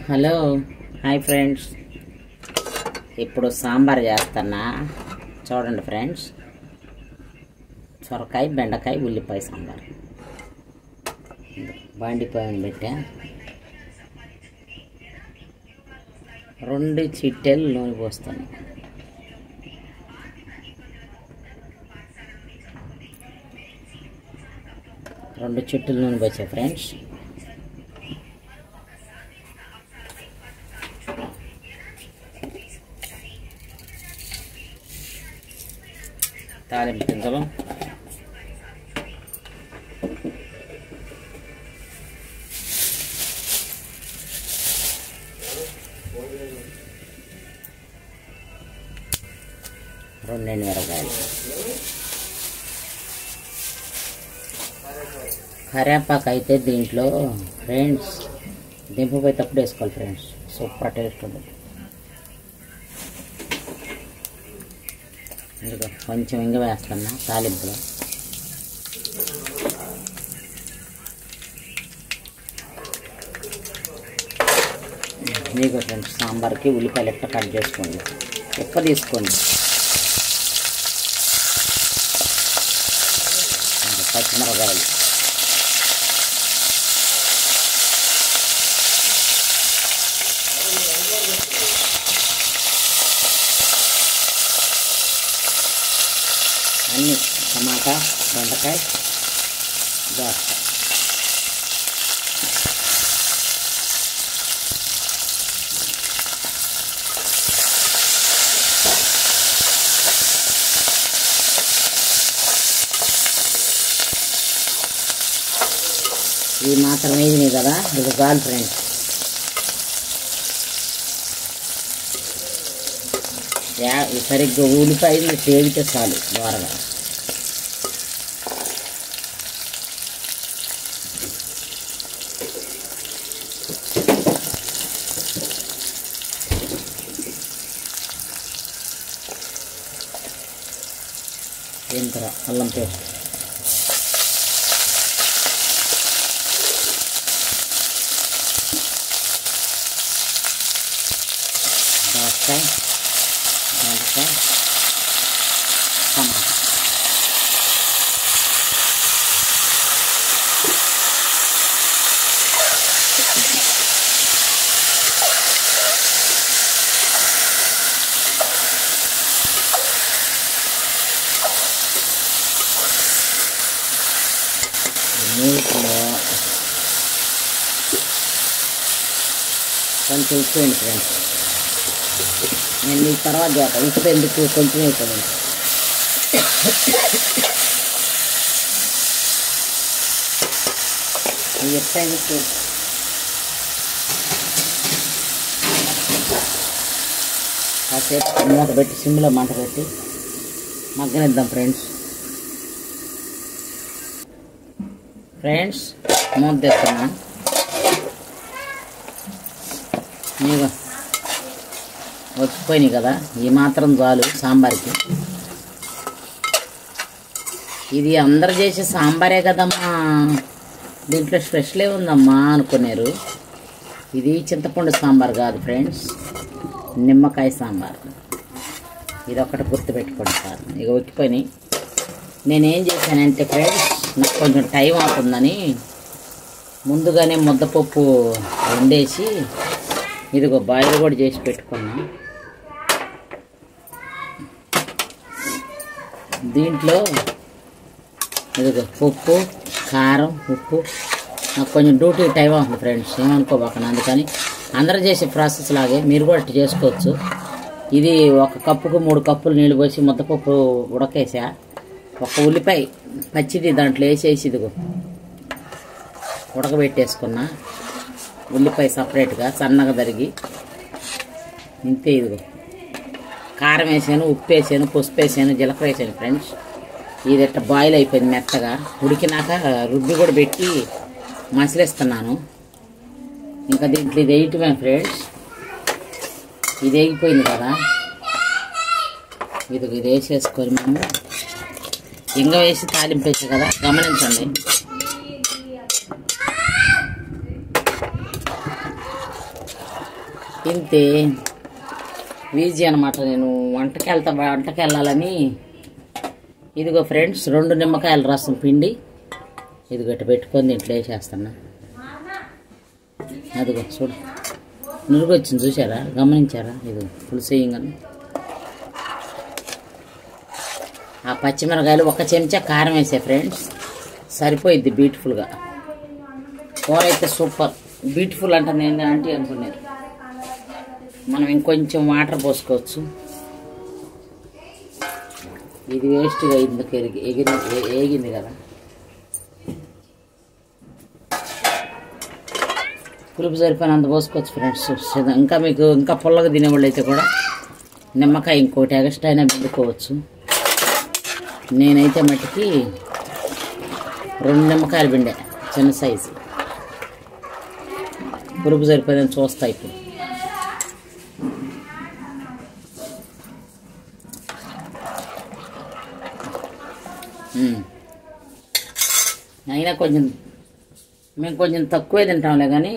Hello hi friends, ఇప్పుడు సాంబార్ చేస్తున్నా చూడండి ఫ్రెండ్స్. సొరకాయ, బెండకాయ, ఉల్లిపాయ సాంబార్. బండి పైన పెట్టా 2 చిట్టెలు నూనె పోస్తాను. రెండు చిట్టెలు నూనె పోసా ఫ్రెండ్స్. తాలింపు గింజలు, రెండు మిరపకాయలు, కరివేపాకు అయితే దీంట్లో ఫ్రెండ్స్ దింపుపోయేటప్పుడు వేసుకోవాలి ఫ్రెండ్స్, సూపర్ టేస్ట్ ఉంటుంది. ఇదిగో కొంచెం ఇంగ వేస్తున్నా తాలింపులో. మీకు ఫ్రెండ్స్ సాంబార్కి ఉల్లిపాయలు ఎట్లా కట్ చేసుకోండి, ఎక్కువ తీసుకోండి. పచ్చిమిరపకాయలు, అన్నీ టమాటా, బెండకాయ, దోసకాయ. ఇవి మాత్రం వేసినాయి కదా, ఇది చాలు ఫ్రెండ్స్. సరిగ్గా ఉల్లిపాయలు తేలితే చాలు దోరగా. ఇంత అల్లం పేస్ట్, దోసకాయ, బెండకాయ, టమాటా. నీటిలో కొంచెం ఉప్పు వేయండి ఫ్రెండ్స్. నేను ఈ తర్వాత చేస్తాను. ఉప్పు ఎందుకు కొంచెం వేసుకోండి. ఎప్పుడైనా కాసేపు మూత పెట్టి సిమ్లో మంట పెట్టి మగ్గనిద్దాం ఫ్రెండ్స్. మూత తెస్తున్నా. మీకు వచ్చిపోయినాయి కదా, ఈ మాత్రం చాలు సాంబార్కి. ఇది అందరు చేసే సాంబారే కదమ్మా, దీంట్లో స్పెషలే ఉందమ్మా అనుకున్నారు. ఇది చింతపండు సాంబార్ కాదు ఫ్రెండ్స్, నిమ్మకాయ సాంబార్. ఇది ఒకటి గుర్తుపెట్టుకోండి సార్. ఇక ఉక్కిపోయినాయి. నేనేం చేశానంటే ఫ్రెండ్స్, నాకు కొంచెం టైం అవుతుందని ముందుగానే ముద్దపప్పు వండేసి ఇదిగో బాయిల్ కూడా చేసి పెట్టుకున్నా. దీంట్లో ఇదిగో ఉప్పు, కారం, ఉప్పు. నాకు కొంచెం డ్యూటీ టైం అవుతుంది ఫ్రెండ్స్, ఏమనుకోబాకండి. అందుకని అందరూ చేసే ప్రాసెస్ లాగే మీరు కూడా ఇట్లా చేసుకోవచ్చు. ఇది 1 కప్పుకు 3 కప్పులు నీళ్ళు పోసి ముద్దపప్పు ఉడకేసా. 1 ఉల్లిపాయ పచ్చిది దాంట్లో వేసేసి ఇదిగో ఉడకబెట్టేసుకున్నా. ఉల్లిపాయ సపరేట్గా సన్నగా తరిగి ఇంతే. ఇదిగో కారం వేసాను, ఉప్పు వేసాను, పసుపు వేసాను, జీలకర్ర వేసాను ఫ్రెండ్స్. ఇది ఇట్లా బాయిల్ అయిపోయింది మెత్తగా. ఉడికినాక రుబ్బి కూడా పెట్టి మసిలేస్తున్నాను. ఇంకా దీంట్లో ఇది వేయటమే ఫ్రెండ్స్. ఇది వేగిపోయింది కదా, ఇది వేసేసుకొని మనము ఇంగ వేసి తాలింపు వేసి కదా, గమనించండి. ఇంతే ఈజీ అనమాట. నేను వంటకి వెళ్ళాలని ఇదిగో ఫ్రెండ్స్ 2 నిమ్మకాయల రసం పిండి ఇదిగో ఇట్లా పెట్టుకొని దీంట్లో వేసేస్తున్నా. అదిగో చూడు నురుగు వచ్చింది, చూసారా, గమనించారా? ఇది పులుసు వేయంగానే ఆ పచ్చిమిరకాయలు 1 చెంచా కారం వేసే ఫ్రెండ్స్, సరిపోయిద్ది బ్యూటిఫుల్గా. కూర అయితే సూపర్. బ్యూటిఫుల్ అంటే నేను ఆంటీ అనుకునేది. మనం ఇంకొంచెం వాటర్ పోసుకోవచ్చు. ఇది వేస్ట్గా ఇందుకు ఏగింది కదా. పులుపు సరిపోయినంత పోసుకోవచ్చు ఫ్రెండ్స్. ఇంకా మీకు ఇంకా పుల్లగా తినేవాళ్ళు అయితే కూడా నిమ్మకాయ ఇంకోటి ఎక్స్ట్రా అయినా పిండుకోవచ్చు. నేనైతే మట్టికి 2 నిమ్మకాయలు పిండా, చిన్న సైజు. పులుపు సరిపోయిందని చూస్తా ఇప్పుడు. అయినా మేము కొంచెం తక్కువే తింటాంలే, కానీ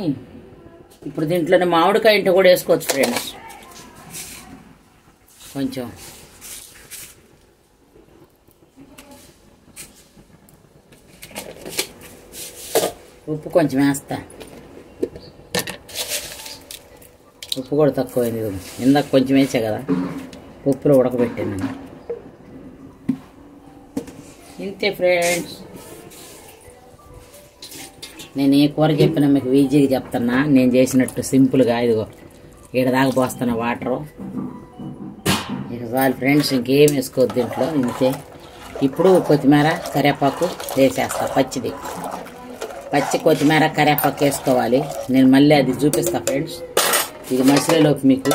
ఇప్పుడు దీంట్లోనే మామిడికాయ ఇంట కూడా వేసుకోవచ్చు ఫ్రెండ్స్. కొంచెం ఉప్పు కొంచెం వేస్తా. ఉప్పు కూడా తక్కువైంది. ఇందాక కొంచెం వేసా కదా, ఉప్పులో ఉడకబెట్టాను. ఇంతే ఫ్రెండ్స్. నేను ఏ కూర చెప్పినా మీకు ఈజీగా చెప్తున్నా. నేను చేసినట్టు సింపుల్గా ఇదిగో దాకా పోస్తున్నా వాటరు. ఇక చాలు ఫ్రెండ్స్, ఇంకేం వేసుకోవద్దు దీంట్లో. ఇంతే. ఇప్పుడు కొత్తిమీర కరివేపాకు వేసేస్తా. పచ్చి కొత్తిమీర కరివేపాకు వేసుకోవాలి. నేను మళ్ళీ అది చూపిస్తా ఫ్రెండ్స్. ఇది మసిలేలోపు మీకు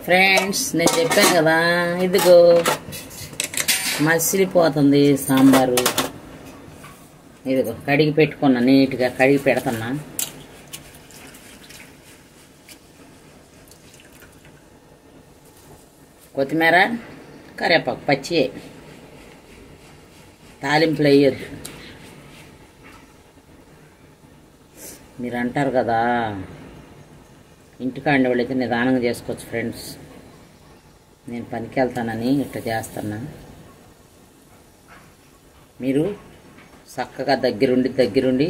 ఫ్రెండ్స్ నేను చెప్పాను కదా, ఇదిగో మసిలిపోతుంది సాంబారు. ఇదిగో కడిగి పెట్టుకున్నా, నీట్గా కడిగి పెడుతున్నా. కొత్తిమీర కరివేపాకు పచ్చి, తాలింపులు వేయొద్దు. మీరు అంటారు కదా ఇంటికాండి వాళ్ళైతే నిదానంగా చేసుకోవచ్చు ఫ్రెండ్స్. నేను పనికి వెళ్తానని ఇట్లా చేస్తున్నా. మీరు చక్కగా దగ్గరుండి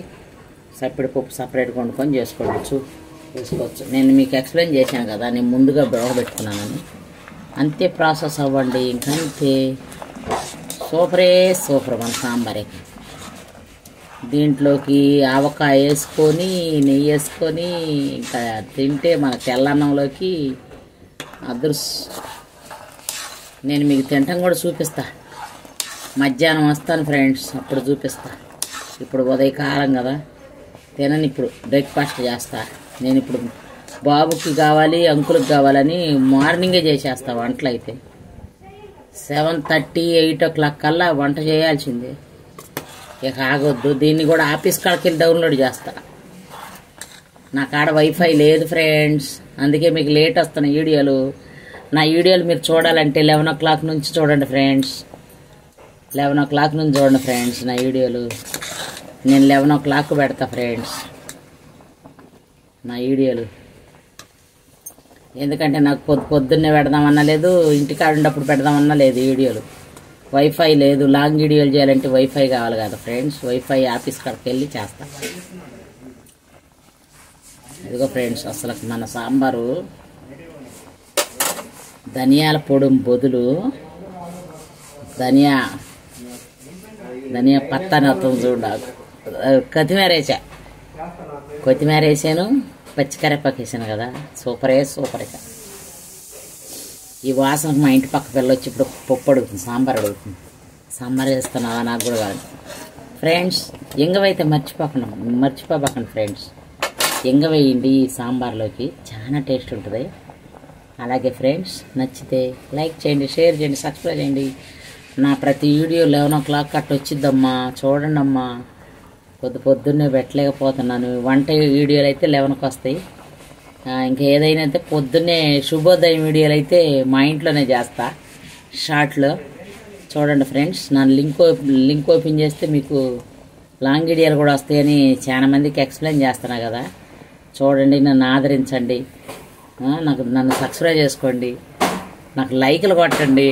సపరేట్ పప్పు సపరేట్గా వండుకొని చేసుకోవచ్చు. నేను మీకు ఎక్స్ప్లెయిన్ చేశాను కదా, నేను ముందుగా పెట్టుకున్నానని. అంతే ప్రాసెస్ అవ్వండి. ఇంకంతే. సూపర్ మన సాంబారే. దీంట్లోకి ఆవకాయ వేసుకొని నెయ్యి వేసుకొని ఇంకా తింటే మన తెల్లన్నంలోకి నేను మీకు తినటం కూడా చూపిస్తా. మధ్యాహ్నం వస్తాను ఫ్రెండ్స్, అప్పుడు చూపిస్తా. ఇప్పుడు ఉదయకాలం కదా, తినని ఇప్పుడు బ్రేక్ఫాస్ట్ చేస్తా. నేను ఇప్పుడు బాబుకి కావాలి, అంకుల్కి కావాలని మార్నింగే చేసేస్తా వంటలు. అయితే 7:30 8 o'clock కల్లా వంట చేయాల్సిందే. ఇక ఆగొద్దు. దీన్ని కూడా ఆఫీస్ కాడికి వెళ్ళి డౌన్లోడ్ చేస్తా. నా కాడ వైఫై లేదు ఫ్రెండ్స్, అందుకే మీకు లేట్ వస్తున్నాయి వీడియోలు. నా వీడియోలు మీరు చూడాలంటే 11 o'clock నుంచి చూడండి ఫ్రెండ్స్. 11 o'clock నుంచి చూడండి ఫ్రెండ్స్ నా వీడియోలు. నేను 11 o'clock పెడతా ఫ్రెండ్స్ నా వీడియోలు. ఎందుకంటే నాకు పొద్దున్నే పెడదామన్నా లేదు, ఇంటికాడ ఉన్నప్పుడు పెడదామన్నా లేదు వీడియోలు. వైఫై లేదు. లాంగ్ వీడియోలు చేయాలంటే వైఫై కావాలి కదా ఫ్రెండ్స్. వైఫై ఆఫీస్ కాడికి వెళ్ళి చేస్తా. ఇదిగో ఫ్రెండ్స్, అసలు మన సాంబారు ధనియాల పొడి బదులు ధనియా పత్తాని వస్తుంది చూడ. కొత్తిమీర వేసాను, పచ్చికరేపాకు వేసాను కదా. సూపర్. ఇక ఈ వాసనకు మా ఇంటి పక్క పిల్ల వచ్చి ఇప్పుడు పప్పు అడుగుతుంది, సాంబార్ అడుగుతుంది. సాంబార్ వేస్తున్నావా? నాకు కూడా కాదు ఫ్రెండ్స్. ఎంగవైతే మర్చిపోకండి ఫ్రెండ్స్. ఎంగ వేయండి ఈ సాంబార్లోకి, చాలా టేస్ట్ ఉంటుంది. అలాగే ఫ్రెండ్స్, నచ్చితే లైక్ చేయండి, షేర్ చేయండి, సబ్స్క్రైబ్ చేయండి. నా ప్రతి వీడియో 11 o'clock అట్ట వచ్చిద్దమ్మా, చూడండి అమ్మా. పొద్దున్నే పెట్టలేకపోతున్నాను. వంట వీడియోలు అయితే 11కి వస్తాయి. ఇంకా ఏదైనా అయితే పొద్దున్నే శుభోదయం వీడియోలు అయితే మా ఇంట్లోనే చేస్తా, షార్ట్లో. చూడండి ఫ్రెండ్స్. నా లింక్ ఓపెన్ చేస్తే మీకు లాంగ్ వీడియోలు కూడా వస్తాయని చాలా మందికి ఎక్స్ప్లెయిన్ చేస్తున్నా కదా. చూడండి, నన్ను ఆదరించండి, నన్ను సబ్స్క్రైబ్ చేసుకోండి, నాకు లైకులు కొట్టండి,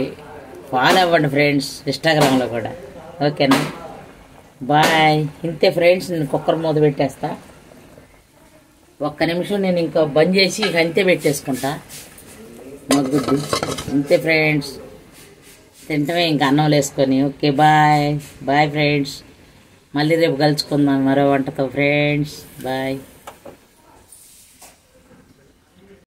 ఫాలో అవ్వండి ఫ్రెండ్స్ ఇన్స్టాగ్రామ్లో కూడా. ఓకేనా, బాయ్. ఇంతే ఫ్రెండ్స్, నేను కుక్కర్ మూత పెట్టేస్తా. ఒక్క నిమిషం నేను ఇంకా బంద్ చేసి ఇక అంతే పెట్టేసుకుంటా మగ్గుద్ది. ఇంతే ఫ్రెండ్స్, తింటమే ఇంకా అన్నం వేసుకొని. Okay, bye bye friends. మళ్ళీ రేపు కలుసుకుందాం మరో వంటతో ఫ్రెండ్స్. బాయ్.